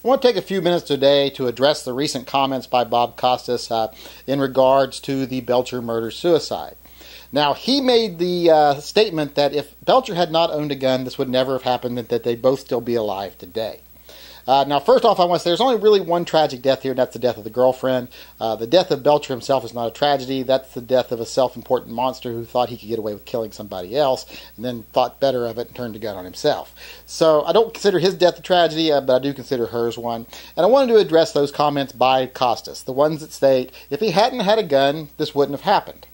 I want to take a few minutes today to address the recent comments by Bob Costas in regards to the Belcher murder-suicide. Now, he made the statement that if Belcher had not owned a gun, this would never have happened, and that they'd both still be alive today. Now, first off, I want to say there's only really one tragic death here, and that's the death of the girlfriend. The death of Belcher himself is not a tragedy. That's the death of a self-important monster who thought he could get away with killing somebody else, and then thought better of it and turned the gun on himself. So I don't consider his death a tragedy, but I do consider hers one. And I wanted to address those comments by Costas, the ones that state, if he hadn't had a gun, this wouldn't have happened.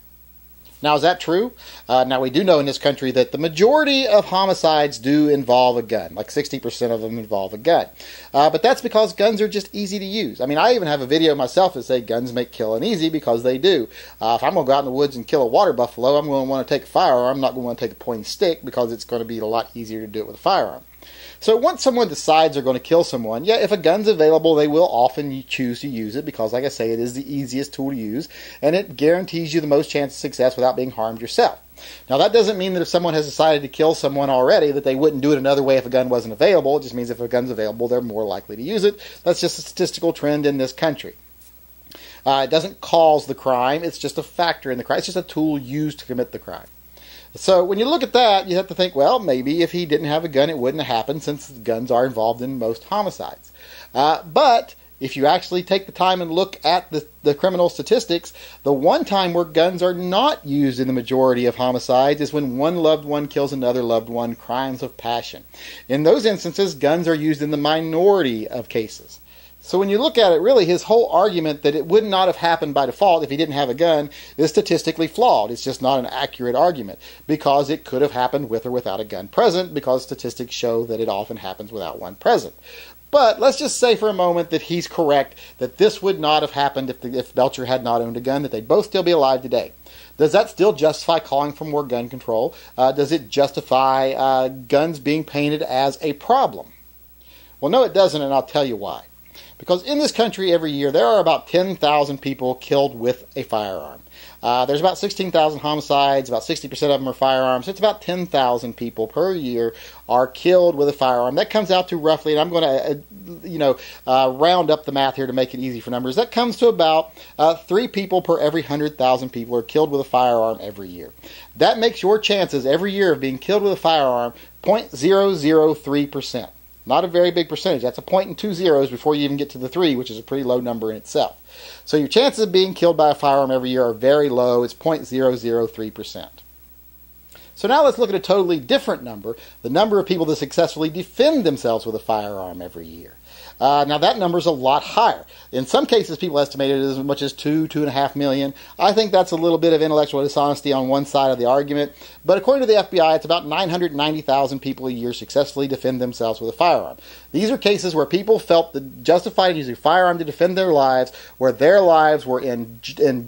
Now, is that true? Now, we do know in this country that the majority of homicides do involve a gun. Like 60% of them involve a gun. But that's because guns are just easy to use. I mean, I even have a video myself that say guns make killing easy, because they do. If I'm going to go out in the woods and kill a water buffalo, I'm going to want to take a firearm. I'm not going to want to take a pointy stick, because it's going to be a lot easier to do it with a firearm. So once someone decides they're going to kill someone, yeah, if a gun's available, they will often choose to use it because, like I say, it is the easiest tool to use, and it guarantees you the most chance of success without being harmed yourself. Now, that doesn't mean that if someone has decided to kill someone already that they wouldn't do it another way if a gun wasn't available. It just means if a gun's available, they're more likely to use it. That's just a statistical trend in this country. It doesn't cause the crime. It's just a factor in the crime. It's just a tool used to commit the crime. So when you look at that, you have to think, well, maybe if he didn't have a gun, it wouldn't have happened, since guns are involved in most homicides. But if you actually take the time and look at the criminal statistics, the one time where guns are not used in the majority of homicides is when one loved one kills another loved one, crimes of passion. In those instances, guns are used in the minority of cases. So when you look at it, really, his whole argument that it would not have happened by default if he didn't have a gun is statistically flawed. It's just not an accurate argument, because it could have happened with or without a gun present, because statistics show that it often happens without one present. But let's just say for a moment that he's correct, that this would not have happened if Belcher had not owned a gun, that they'd both still be alive today. Does that still justify calling for more gun control? Does it justify guns being painted as a problem? Well, no, it doesn't, and I'll tell you why. Because in this country every year, there are about 10,000 people killed with a firearm. There's about 16,000 homicides, about 60% of them are firearms. It's about 10,000 people per year are killed with a firearm. That comes out to roughly, and I'm going to round up the math here to make it easy for numbers, that comes to about 3 people per every 100,000 people are killed with a firearm every year. That makes your chances every year of being killed with a firearm 0.003%. Not a very big percentage. That's a point and 2 zeros before you even get to the 3, which is a pretty low number in itself. So your chances of being killed by a firearm every year are very low. It's 0.003%. So now let's look at a totally different number, the number of people that successfully defend themselves with a firearm every year. Now that number is a lot higher. In some cases, people estimate it as much as 2.5 million. I think that's a little bit of intellectual dishonesty on one side of the argument. But according to the FBI, it's about 990,000 people a year successfully defend themselves with a firearm. These are cases where people felt justified in using a firearm to defend their lives, where their lives were in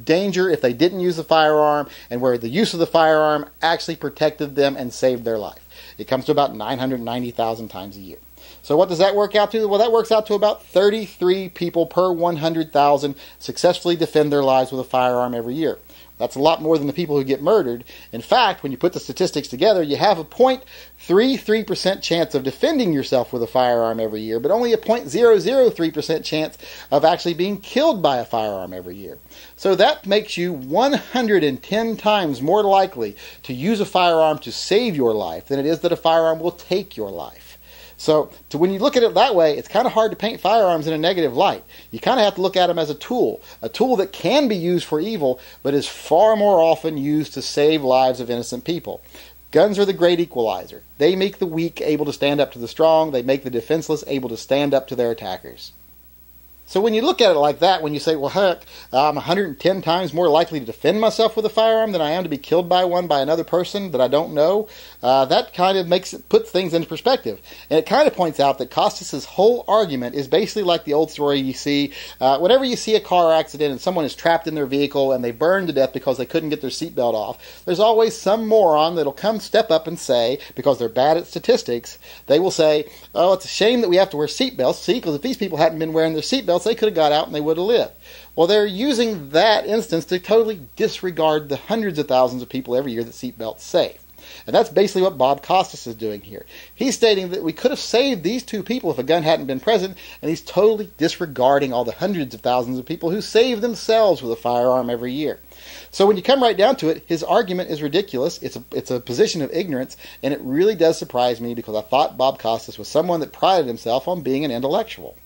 danger if they didn't use the firearm, and where the use of the firearm actually protected them and saved their life. It comes to about 990,000 times a year. So what does that work out to? Well, that works out to about 33 people per 100,000 successfully defend their lives with a firearm every year. That's a lot more than the people who get murdered. In fact, when you put the statistics together, you have a 0.33% chance of defending yourself with a firearm every year, but only a 0.003% chance of actually being killed by a firearm every year. So that makes you 110 times more likely to use a firearm to save your life than it is that a firearm will take your life. So when you look at it that way, it's kind of hard to paint firearms in a negative light. You kind of have to look at them as a tool that can be used for evil, but is far more often used to save lives of innocent people. Guns are the great equalizer. They make the weak able to stand up to the strong. They make the defenseless able to stand up to their attackers. So when you look at it like that, when you say, well, heck, I'm 110 times more likely to defend myself with a firearm than I am to be killed by one by another person that I don't know, that kind of puts things into perspective. And it kind of points out that Costas' whole argument is basically like the old story you see. Whenever you see a car accident and someone is trapped in their vehicle and they burn to death because they couldn't get their seatbelt off, there's always some moron that'll step up and say, because they're bad at statistics, they will say, oh, it's a shame that we have to wear seatbelts. See, because if these people hadn't been wearing their seatbelts, they could have got out and they would have lived. Well, they're using that instance to totally disregard the hundreds of thousands of people every year that seatbelts save. And that's basically what Bob Costas is doing here. He's stating that we could have saved these two people if a gun hadn't been present, and he's totally disregarding all the hundreds of thousands of people who save themselves with a firearm every year. So when you come right down to it, his argument is ridiculous. It's a position of ignorance, and it really does surprise me because I thought Bob Costas was someone that prided himself on being an intellectual.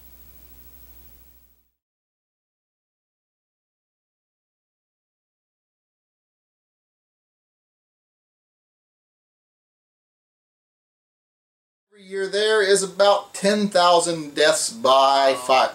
Every year there is about 10,000 deaths by fire.